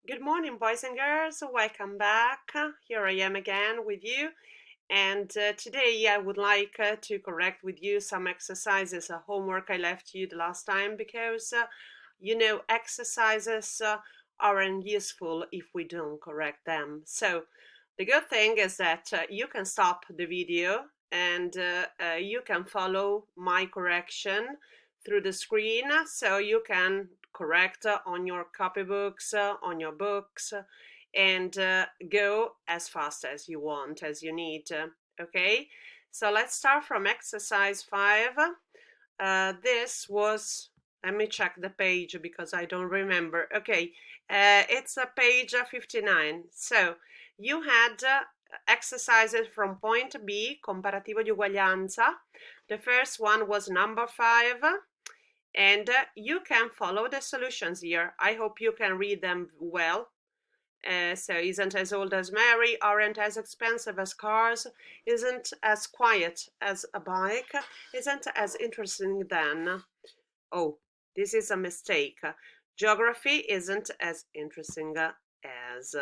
Good morning, boys and girls. Welcome back. Here I am again with you. And today I would like to correct with you some exercises, homework I left you the last time because, exercises aren't useful if we don't correct them. So the good thing is that you can stop the video and you can follow my correction through the screen, so you can correct on your copybooks, on your books, and go as fast as you want, as you need. Okay, so let's start from exercise 5. This was, let me check the page because I don't remember. Okay, it's a page 59. So you had exercises from point B, comparativo di uguaglianza. The first one was number 5, and you can follow the solutions here. I hope you can read them well. So isn't as old as Mary, aren't as expensive as cars, isn't as quiet as a bike, isn't as interesting then. Oh, this is a mistake. Geography isn't as interesting as.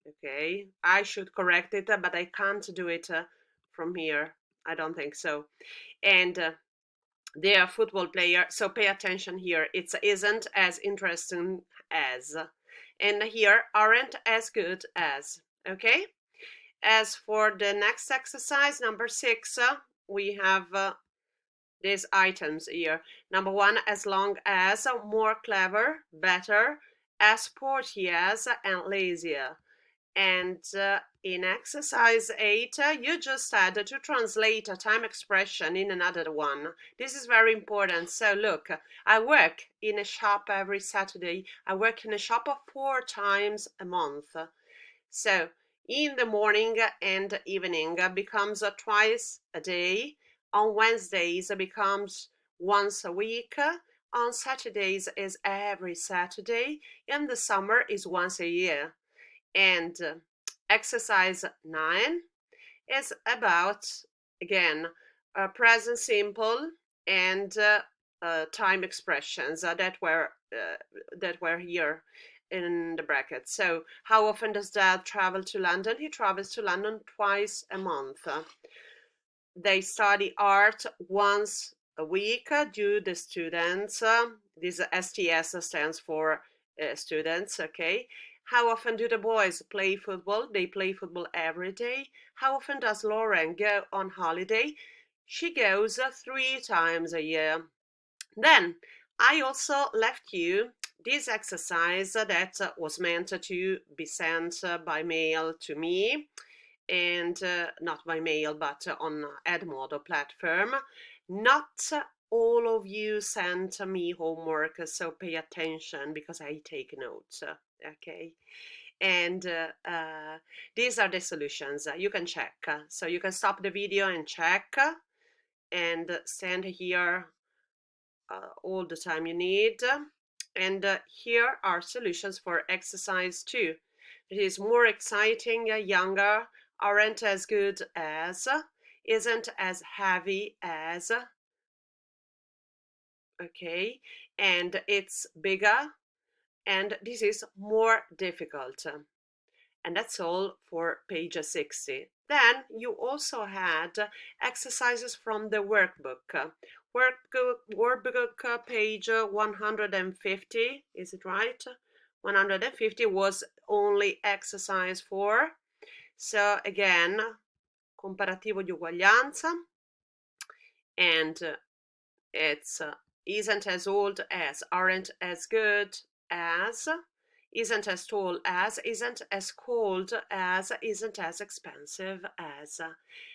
Okay, I should correct it, but I can't do it from here. I don't think so. And they are football player, so pay attention here. It isn't as interesting as, and here aren't as good as. Okay, as for the next exercise, number 6, we have these items here. Number 1, as long as, more clever, better, as sporty as, and lazier. And in exercise 8, you just had to translate a time expression in another one. This is very important. So look, I work in a shop every Saturday. I work in a shop 4 times a month. So in the morning and evening becomes twice a day. On Wednesdays becomes once a week. On Saturdays is every Saturday. In the summer is once a year. And exercise 9 is about, again, present simple and time expressions that were here in the bracket. So how often does Dad travel to London? He travels to London twice a month. They study art once a week. Do the students, this STS stands for students, okay? How often do the boys play football? They play football every day. How often does Lauren go on holiday? She goes 3 times a year. Then I also left you this exercise that was meant to be sent by mail to me, and not by mail but on Edmodo platform. Not all of you sent me homework, so pay attention because I take notes. Okay, and these are the solutions. You can check, so you can stop the video and check and stand here all the time you need. And here are solutions for exercise 2. It is more exciting, younger, aren't as good as, isn't as heavy as, okay, and it's bigger, and this is more difficult. And that's all for page 60. Then you also had exercises from the workbook. Workbook page 150, is it right? 150 was only exercise 4. So again, comparativo di uguaglianza, and it's isn't as old as, aren't as good as, isn't as tall as, isn't as cold as, isn't as expensive as.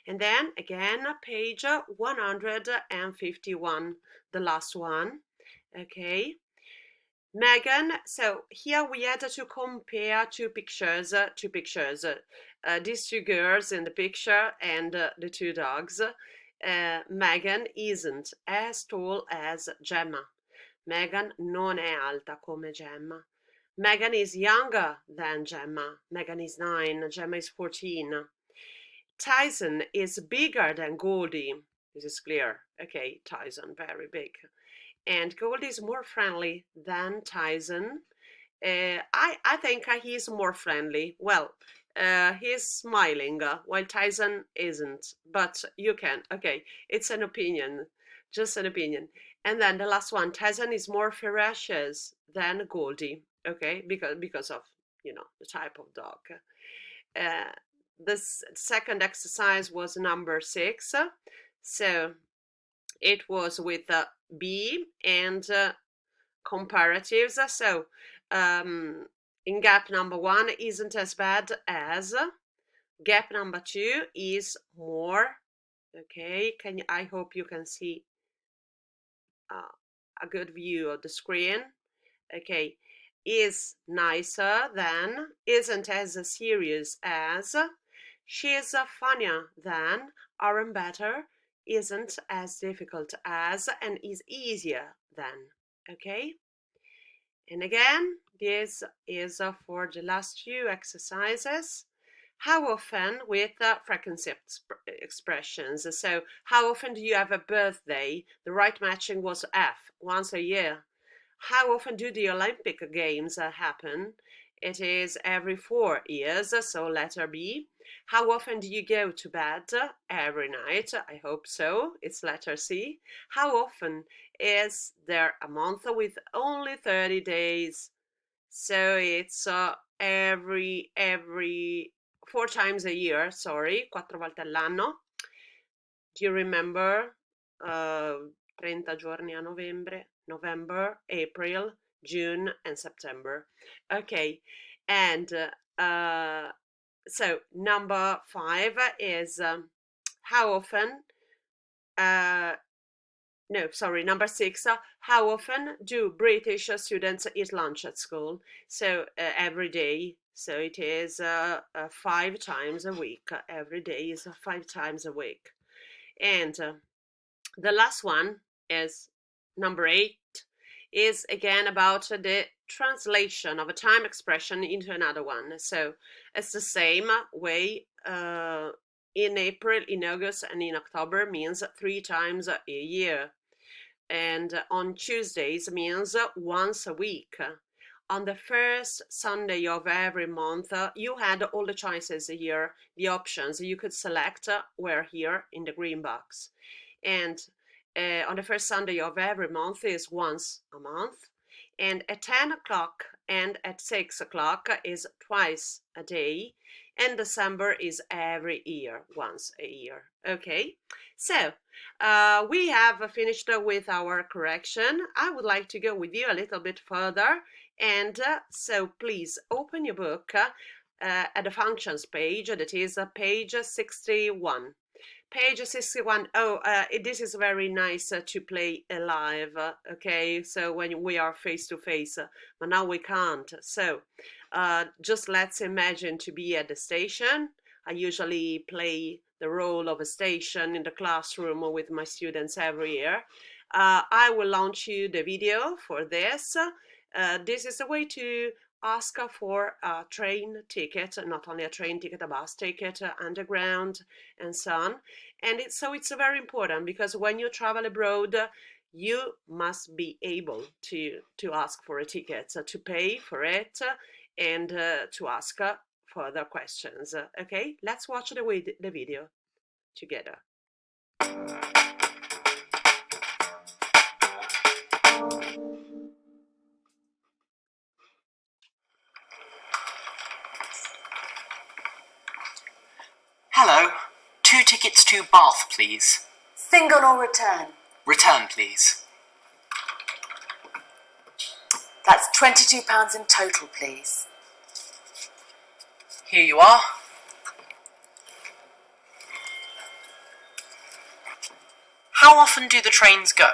And then again, page 151, the last one. Okay. Megan, so here we had to compare two pictures. These 2 girls in the picture and the 2 dogs. Megan isn't as tall as Gemma. Megan non è alta come Gemma. Megan is younger than Gemma. Megan is 9, Gemma is 14. Tyson is bigger than Goldie. This is clear. Okay, Tyson, very big. And Goldie is more friendly than Tyson. I think he's more friendly. Well, he's smiling while Tyson isn't. But you can. Okay, it's an opinion, just an opinion. And then the last one, Tyson is more ferocious than Goldie. Okay, because of the type of dog. Uh, this second exercise was number 6. So it was with B and comparatives. So in gap number 1 isn't as bad as. Gap number 2 is more. Okay, I hope you can see a good view of the screen. Okay, is nicer than, isn't as serious as, she's funnier than, aren't better, isn't as difficult as, and is easier than. Okay, and again, this is for the last few exercises. How often with frequency expressions. So how often do you have a birthday? The right matching was F, once a year. How often do the Olympic Games happen? It is every 4 years, so letter B. How often do you go to bed? Every night, I hope so. It's letter C. How often is there a month with only 30 days? So it's every 4 times a year, sorry, 4 volte all'anno. Do you remember 30 giorni a November, April, June, and September? Okay, and so number 5 is how often, no, sorry, number 6, how often do British students eat lunch at school? So every day. So it is 5 times a week. Every day is 5 times a week. And the last one is number 8, is again about the translation of a time expression into another one. So it's the same way in April, in August, and in October means 3 times a year. And on Tuesdays means once a week. On the first Sunday of every month, you had all the choices here, the options you could select were here in the green box. And on the first Sunday of every month is once a month. And at 10 o'clock and at 6 o'clock is twice a day. And December is every year, once a year. Okay, so we have finished with our correction. I would like to go with you a little bit further. And so please open your book at the functions page, that is page 61. Page 61. Oh, this is very nice to play live, okay? So when we are face to face, but now we can't. So just let's imagine to be at the station. I usually play the role of a station in the classroom with my students every year. I will launch you the video for this. This is a way to ask for a train ticket, not only a train ticket, a bus ticket, underground, and so on. And so it's very important because when you travel abroad, you must be able to ask for a ticket, to pay for it, and to ask further questions. Okay, let's watch the video together. Hello. 2 tickets to Bath, please. Single or return? Return, please. That's £22 in total, please. Here you are. How often do the trains go?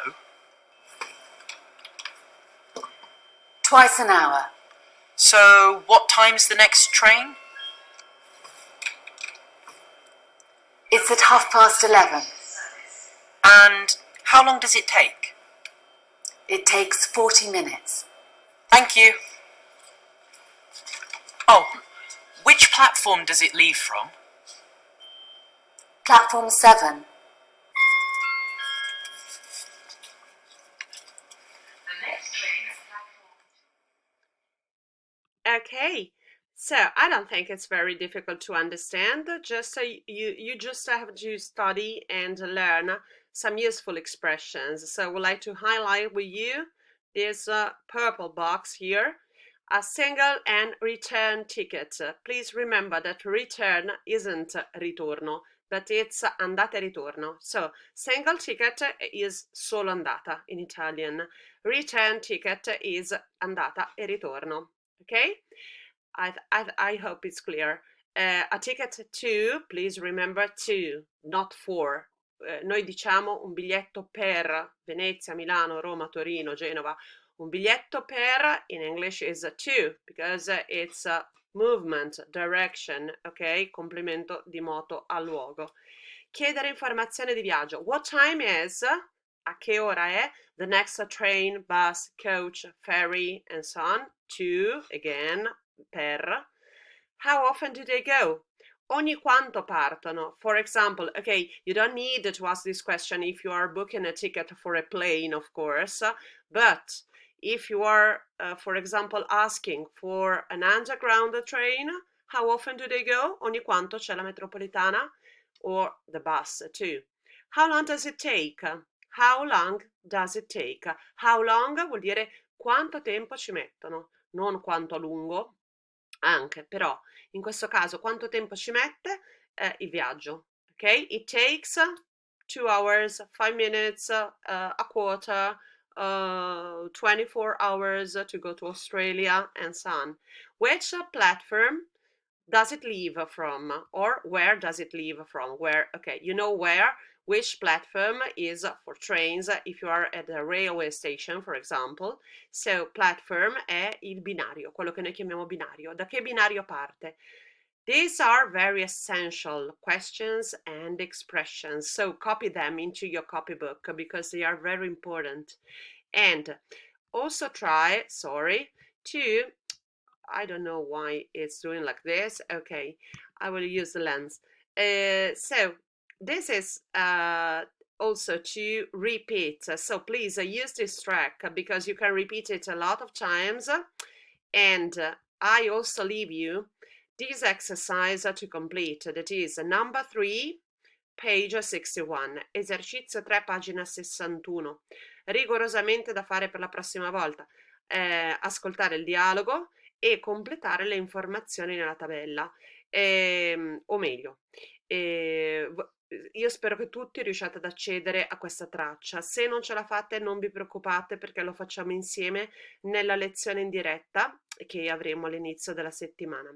Twice an hour. So, what time's the next train? It's at 11:30. And how long does it take? It takes 40 minutes. Thank you. Oh, which platform does it leave from? Platform 7. Okay, so I don't think it's very difficult to understand. Just you just have to study and learn some useful expressions. So I would like to highlight with you this purple box here, a single and return ticket. Please remember that return isn't ritorno, but it's andata e ritorno. So single ticket is solo andata in Italian. Return ticket is andata e ritorno. Okay? I hope it's clear. A ticket to, please remember to, not for. Noi diciamo un biglietto per Venezia, Milano, Roma, Torino, Genova. Un biglietto per in English is to, because it's a movement, direction, ok? Complemento di moto a luogo. Chiedere informazione di viaggio. What time is? A che ora è? The next train, bus, coach, ferry, and so on. To, again, per. How often do they go? Ogni quanto partono? For example, okay, you don't need to ask this question if you are booking a ticket for a plane, of course, but if you are, for example, asking for an underground train, how often do they go? Ogni quanto c'è la metropolitana or the bus too. How long does it take? How long does it take? How long vuol dire quanto tempo ci mettono, non quanto a lungo, anche, però in questo caso quanto tempo ci mette il viaggio, ok? It takes 2 hours, 5 minutes, a quarter, 24 hours to go to Australia and so on. Which platform does it leave from, or where does it leave from? Where, okay, you know where, which platform is for trains if you are at a railway station, for example. So platform è il binario, quello che noi chiamiamo binario. Da che binario parte? These are very essential questions and expressions, so copy them into your copybook because they are very important. And also try, to, I don't know why it's doing like this. Okay, I will use the lens. So this is also to repeat. So please use this track because you can repeat it a lot of times. And I also leave you this exercise to complete. That is number 3, page 61. Esercizio 3, pagina 61. Rigorosamente da fare per la prossima volta. Ascoltare il dialogo e completare le informazioni nella tabella, o meglio, io spero che tutti riusciate ad accedere a questa traccia. Se non ce la fate non vi preoccupate perché lo facciamo insieme nella lezione in diretta che avremo all'inizio della settimana.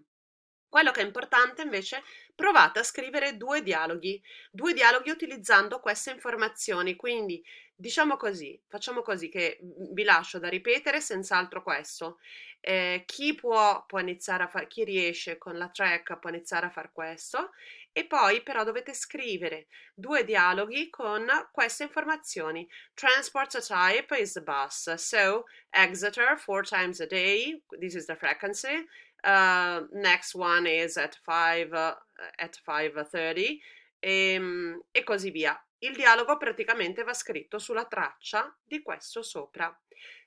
Quello che è importante invece, provate a scrivere 2 dialoghi utilizzando queste informazioni, quindi diciamo così, facciamo così che vi lascio da ripetere senz'altro questo. Chi può iniziare a fare, chi riesce con la track può iniziare a fare questo e poi però dovete scrivere 2 dialoghi con queste informazioni. Transport type is the bus, so Exeter 4 times a day, this is the frequency. Next one is at 5:30 e così via. Il dialogo praticamente va scritto sulla traccia di questo sopra.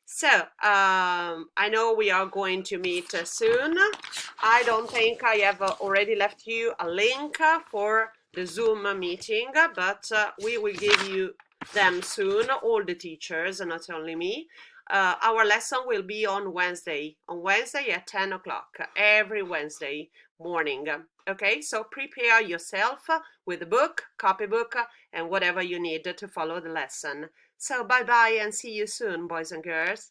So, I know we are going to meet soon. I don't think I have already left you a link for the Zoom meeting, but we will give you them soon, all the teachers, not only me. Our lesson will be on Wednesday at 10 o'clock, every Wednesday morning. Okay, so prepare yourself with a book, copybook, and whatever you need to follow the lesson. So bye-bye and see you soon, boys and girls.